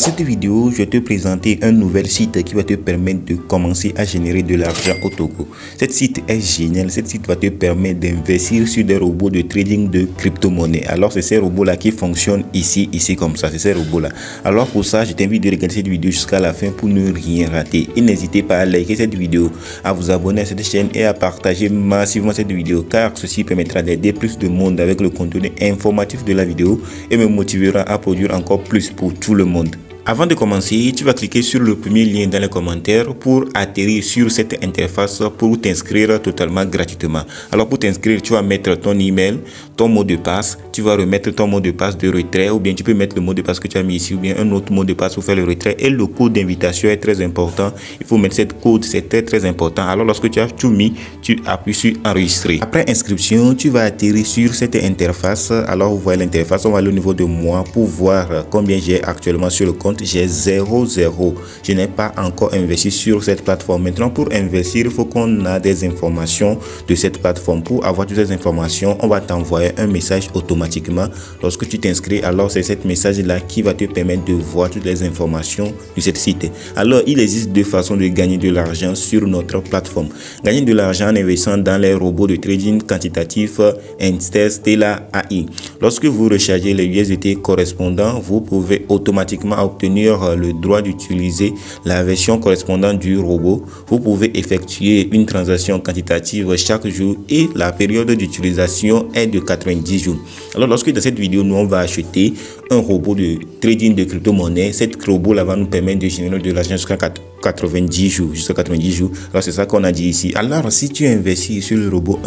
cette vidéo, je vais te présenter un nouvel site qui va te permettre de commencer à générer de l'argent au Togo. Cet site est génial. Cet site va te permettre d'investir sur des robots de trading de crypto-monnaie. Alors, c'est ces robots-là qui fonctionnent ici comme ça. C'est ces robots-là. Alors, pour ça, je t'invite de regarder cette vidéo jusqu'à la fin pour ne rien rater. Et n'hésitez pas à liker cette vidéo, à vous abonner à cette chaîne et à partager massivement cette vidéo, car ceci permettra d'aider plus de monde avec le contenu informatif de la vidéo et me motivera à produire encore plus pour tout le monde. Avant de commencer, tu vas cliquer sur le premier lien dans les commentaires pour atterrir sur cette interface pour t'inscrire totalement gratuitement. Alors pour t'inscrire, tu vas mettre ton email, ton mot de passe, tu vas remettre ton mot de passe de retrait ou bien tu peux mettre le mot de passe que tu as mis ici ou bien un autre mot de passe pour faire le retrait, et le code d'invitation est très important. Il faut mettre cette code, c'est très important. Alors lorsque tu as tout mis, tu appuies sur enregistrer. Après inscription, tu vas atterrir sur cette interface. Alors vous voyez l'interface, on va aller au niveau de moi pour voir combien j'ai actuellement sur le compte. J'ai 0. Je n'ai pas encore investi sur cette plateforme. Maintenant, pour investir, il faut qu'on a des informations de cette plateforme. Pour avoir toutes ces informations, on va t'envoyer un message automatiquement lorsque tu t'inscris. Alors c'est cette message là qui va te permettre de voir toutes les informations de cette site. Alors il existe deux façons de gagner de l'argent sur notre plateforme. Gagner de l'argent en investissant dans les robots de trading quantitatif Interstellar AI. Lorsque vous rechargez les USDT correspondants, vous pouvez automatiquement obtenir le droit d'utiliser la version correspondante du robot. Vous pouvez effectuer une transaction quantitative chaque jour et la période d'utilisation est de 90 jours. Alors lorsque dans cette vidéo, nous on va acheter un robot de trading de crypto-monnaie, cet robot là va nous permettre de générer de l'argent jusqu'à 90 jours. Alors c'est ça qu'on a dit ici. Alors si tu investis sur le robot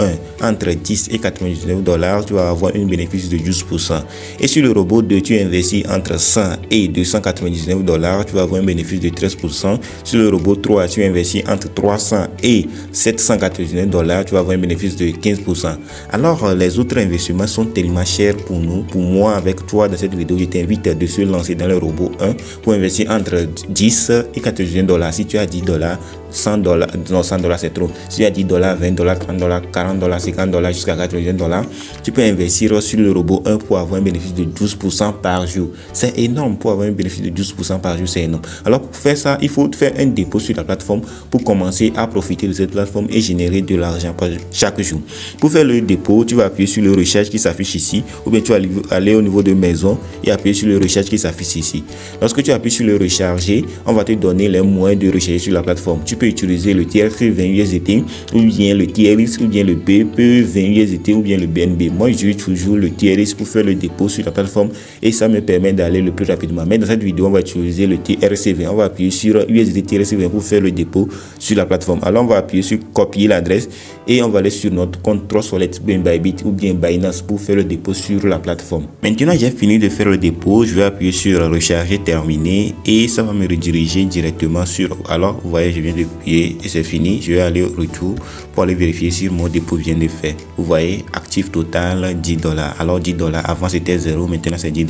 1 entre 10 et 99 $, tu vas avoir un bénéfice de 12%. Et sur le robot 2, tu investis entre 100 et 299 $, tu vas avoir un bénéfice de 13%. Sur le robot 3, tu investis entre 300 et 799 $, tu vas avoir un bénéfice de 15%. Alors les autres investissements sont tellement chers pour nous. Pour moi, avec toi dans cette vidéo, je t'invite de se lancer dans le robot 1 pour investir entre 10 et 99 $. Si tu as 10 $, 100 $, non 100 $ c'est trop. Si tu as 10 $, 20 $, 30 $, 40 $, 50 $ jusqu'à 80 $, tu peux investir sur le robot 1 pour avoir un bénéfice de 12% par jour. C'est énorme. Pour avoir un bénéfice de 12% par jour, c'est énorme. Alors pour faire ça, il faut faire un dépôt sur la plateforme pour commencer à profiter de cette plateforme et générer de l'argent chaque jour. Pour faire le dépôt, tu vas appuyer sur le recharge qui s'affiche ici, ou bien tu vas aller au niveau de maison et appuyer sur le recharge qui s'affiche ici. Lorsque tu appuies sur le recharger, on va te donner les moyens de recharger sur la plateforme. Tu peux utiliser le TRC 20 USDT ou bien le TRX ou bien le BP 20 USDT ou bien le BNB. Moi, j'utilise toujours le TRX pour faire le dépôt sur la plateforme et ça me permet d'aller le plus rapidement. Mais dans cette vidéo, on va utiliser le TRC 20. On va appuyer sur USDT TRC 20 pour faire le dépôt sur la plateforme. Alors, on va appuyer sur copier l'adresse et on va aller sur notre compte Trustwallet, bien Bybit ou bien Binance pour faire le dépôt sur la plateforme. Maintenant, j'ai fini de faire le dépôt. Je vais appuyer sur recharger terminé et ça va me rediriger directement sur. Alors, vous voyez, je viens de payer et c'est fini. Je vais aller au retour pour aller vérifier si mon dépôt vient de faire. Vous voyez, actif total 10 $. Alors 10 $, avant c'était 0, maintenant c'est 10 $.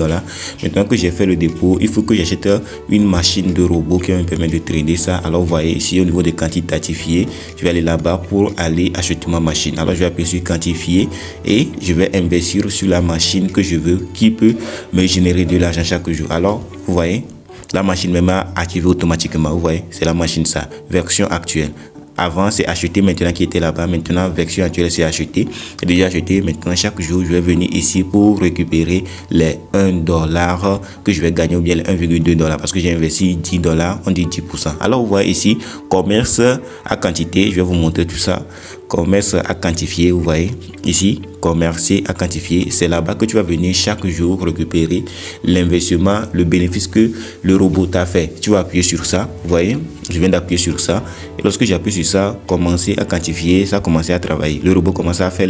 Maintenant que j'ai fait le dépôt, il faut que j'achète une machine de robot qui va me permettre de trader ça. Alors vous voyez ici au niveau de quantitatifier, je vais aller là-bas pour aller acheter ma machine. Alors je vais appuyer sur quantifier et je vais investir sur la machine que je veux qui peut me générer de l'argent chaque jour. Alors vous voyez, la machine même a activé automatiquement. Vous voyez, c'est la machine ça, version actuelle. Avant c'est acheté, maintenant qui était là-bas, maintenant version actuelle c'est acheté. C'est déjà acheté. Maintenant chaque jour je vais venir ici pour récupérer les 1 $ que je vais gagner ou bien les 1,2 $ parce que j'ai investi 10 $, on dit 10%. Alors vous voyez ici commerce à quantité, je vais vous montrer tout ça. Commerce à quantifier, vous voyez ici commercer à quantifier, c'est là-bas que tu vas venir chaque jour récupérer l'investissement, le bénéfice que le robot t'a fait. Tu vas appuyer sur ça, vous voyez, je viens d'appuyer sur ça et lorsque j'appuie sur ça, commencer à quantifier, ça commence à travailler. Le robot commence à faire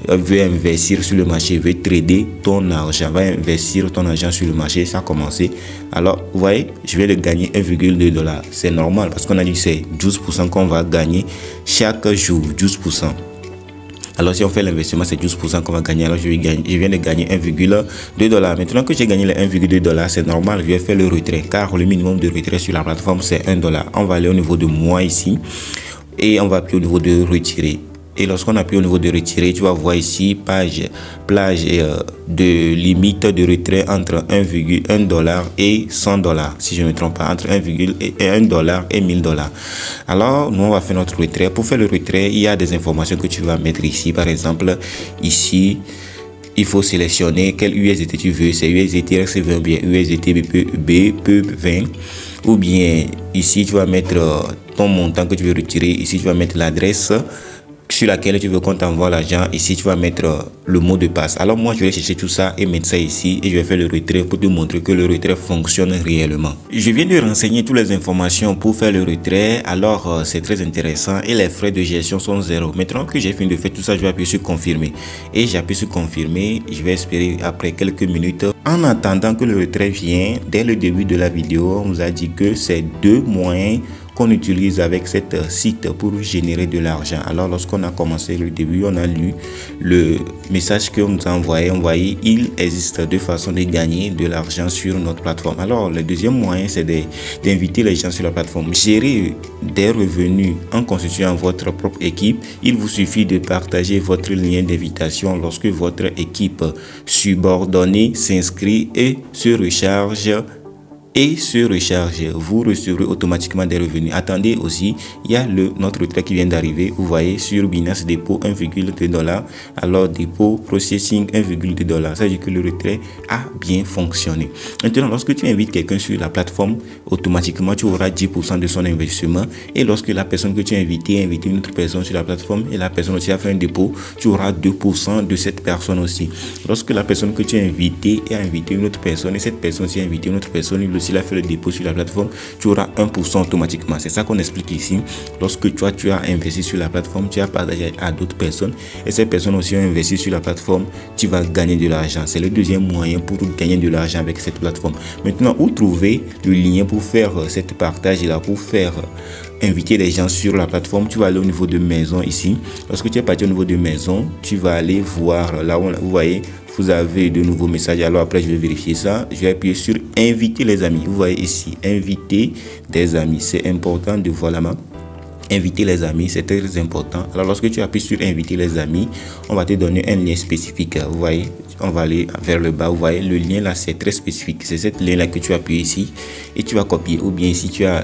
veut investir sur le marché, veut trader ton argent, va investir ton argent sur le marché, ça a commencé. Alors vous voyez, je vais le gagner 1,2 $. C'est normal parce qu'on a dit que c'est 12% qu'on va gagner chaque jour, 12%. Alors si on fait l'investissement, c'est 12% qu'on va gagner. Alors je viens de gagner 1,2 $. Maintenant que j'ai gagné les 1,2 $, c'est normal, je vais faire le retrait car le minimum de retrait sur la plateforme c'est 1 $. On va aller au niveau de moi ici et on va appuyer au niveau de retirer. Et lorsqu'on appuie au niveau de retirer, tu vas voir ici plage de limite de retrait entre 1,1 $ et 100 $, si je ne me trompe pas, entre 1,1 $ et 1000 $. Alors nous on va faire notre retrait. Pour faire le retrait, il y a des informations que tu vas mettre ici. Par exemple, ici il faut sélectionner quel USDT tu veux, c'est USDT RC20 ou bien USDT BP20, ou bien ici tu vas mettre ton montant que tu veux retirer. Ici tu vas mettre l'adresse sur laquelle tu veux qu'on t'envoie l'argent. Ici tu vas mettre le mot de passe. Alors moi je vais chercher tout ça et mettre ça ici, et je vais faire le retrait pour te montrer que le retrait fonctionne réellement. Je viens de renseigner toutes les informations pour faire le retrait. Alors c'est très intéressant et les frais de gestion sont 0. Maintenant que j'ai fini de faire tout ça, je vais appuyer sur confirmer, et j'appuie sur confirmer. Je vais espérer après quelques minutes. En attendant que le retrait vienne, dès le début de la vidéo on vous a dit que c'est 2 moyens qu'on utilise avec cette site pour générer de l'argent. Alors lorsqu'on a commencé le début, on a lu le message qu'on nous a envoyé. On voyait il existe 2 façons de gagner de l'argent sur notre plateforme. Alors le deuxième moyen, c'est d'inviter les gens sur la plateforme. Gérer des revenus en constituant votre propre équipe. Il vous suffit de partager votre lien d'invitation lorsque votre équipe subordonnée s'inscrit et se recharge. Vous recevrez automatiquement des revenus. Attendez aussi, il y a notre retrait qui vient d'arriver. Vous voyez sur Binance Depot 1,2 $, alors Depot Processing 1,2 $. Ça veut dire que le retrait a bien fonctionné. Maintenant, lorsque tu invites quelqu'un sur la plateforme, automatiquement tu auras 10% de son investissement. Et lorsque la personne que tu as invité a invité une autre personne sur la plateforme et la personne aussi a fait un dépôt, tu auras 2% de cette personne aussi. Lorsque la personne que tu as invité a invité une autre personne et cette personne aussi a invité une autre personne, s'il a fait le dépôt sur la plateforme, tu auras 1% automatiquement. C'est ça qu'on explique ici. Lorsque tu as investi sur la plateforme, tu as partagé à d'autres personnes et ces personnes aussi ont investi sur la plateforme, tu vas gagner de l'argent. C'est le deuxième moyen pour gagner de l'argent avec cette plateforme. Maintenant, où trouver le lien pour faire cette partage là, pour faire inviter les gens sur la plateforme? Tu vas aller au niveau de maison ici. Lorsque tu es parti au niveau de maison, tu vas aller voir là où vous voyez, vous avez de nouveaux messages. Alors après je vais vérifier ça, je vais appuyer sur inviter les amis. Vous voyez ici inviter des amis, c'est important de voir la main. Inviter les amis, c'est très important. Alors lorsque tu appuies sur inviter les amis, on va te donner un lien spécifique. Vous voyez, on va aller vers le bas. Vous voyez le lien là, c'est très spécifique. C'est cette lien là que tu appuies ici et tu vas copier, ou bien si tu as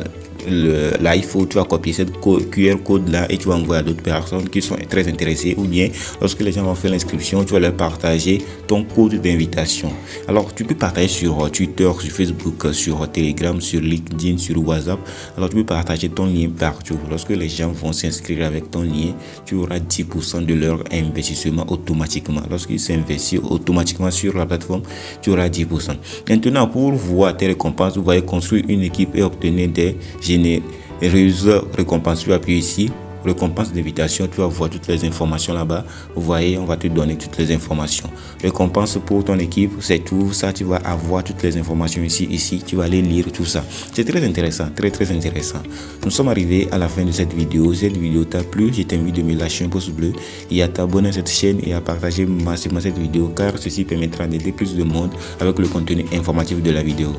l'iPhone, tu vas copier cette QR code là et tu vas envoyer à d'autres personnes qui sont très intéressées, ou bien lorsque les gens vont faire l'inscription, tu vas leur partager ton code d'invitation. Alors tu peux partager sur Twitter, sur Facebook, sur Telegram, sur LinkedIn, sur WhatsApp. Alors tu peux partager ton lien partout. Lorsque les gens vont s'inscrire avec ton lien, tu auras 10% de leur investissement automatiquement. Lorsqu'ils s'investissent automatiquement sur la plateforme, tu auras 10%. Maintenant, pour voir tes récompenses, vous voyez construire une équipe et obtenir des récompenses. Tu vas appuyer ici, récompense d'invitation, tu vas voir toutes les informations là-bas. Vous voyez, on va te donner toutes les informations. Récompense pour ton équipe, c'est tout ça, tu vas avoir toutes les informations ici, tu vas aller lire tout ça. C'est très intéressant, très intéressant. Nous sommes arrivés à la fin de cette vidéo. Cette vidéo t'a plu, je t'invite de me lâcher un pouce bleu et à t'abonner à cette chaîne et à partager massivement cette vidéo, car ceci permettra d'aider plus de monde avec le contenu informatif de la vidéo.